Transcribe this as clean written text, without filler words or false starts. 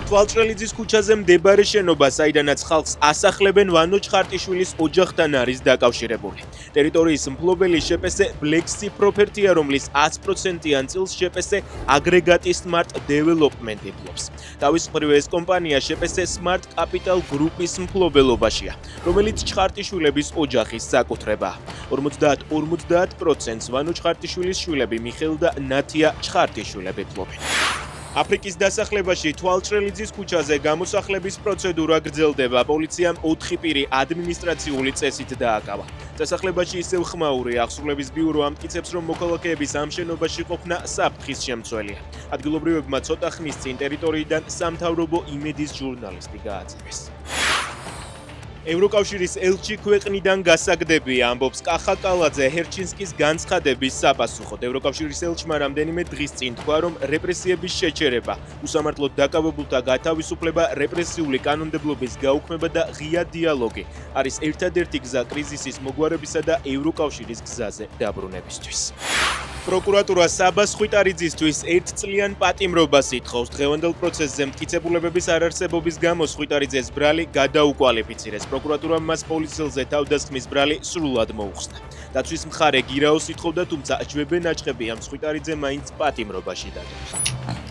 თვალჭრელიძის ქუჩაზე მდებარე შენობა, საიდანაც ხალხს ასახლებენ ვანო ჩხარტიშვილის ოჯახთან არის დაკავშირებული. ტერიტორიის მფლობელი ჟპს ბლექსი პროფერტია, რომლის 100%-იან წილს ჟპს აგრეგატი Smart Development იბლობს. თავის მხრივ ეს კომპანია ჟპს Smart Capital Group-ის მფლობელობაშია, რომელიც ჩხარტიშვილების ოჯახის საკუთრებაა. 50% ვანო ჩხარტიშვილის შვილები მიხეილ და ნათია ჩხარტიშვილები ფლობენ. აფრიკის დასახლებაში თვალჭრელიძის ქუჩაზე გამოსახლების პროცედურა გრძელდება. პოლიციამ 4 პირი ადმინისტრაციული წესით დააკავა. დასახლებაში ისევ ხმაური აღსრულების ბიურო ამტკიცებს, რომ მოქალაქეების ამ შენობაში ყოფნა საფრთხის შემცველია. ადგილობრივებმა ცოტა ხნის წინ ტერიტორიიდან სამთავრობო იმედის ჟურნალისტი გააძევეს. ევროკავშირის ელჩი ქვეყნიდან გასაგდებია, ამბობს კახა კალაძე ჰერჩინსკის განცხადების საპასუხოდ. ევროკავშირის ელჩმა რამდენიმე დღის წინ თქვა, რომ რეპრესიების შეჩერება, უსამართლოდ დაკავებულთა გათავისუფლება, რეპრესიული კანონმდებლობის გაუქმება და ღია დიალოგი არის ერთადერთი გზა კრიზისის მოგვარებისა და ევროკავშირის გზაზე დაბრუნებისთვის. პროკურატურა საბას ხვიტარიძისთვის 1 წლიან პატიმრობას ითხოვს. დღევანდელ პროცესზე მტკიცებულებების არარსებობის გამო ხვიტარიძეს ბრალი გადაუკვალიფიცირეს. პროკურატურამ მას პოლიციელზე თავდასხმის ბრალი სრულად მოუხსნა. დაცვის მხარე გირაოს ითხოვდა, თუმცა ჯვებენ აჭყები ამ ხვიტარიძე მაინც პატიმრობაში დადებს.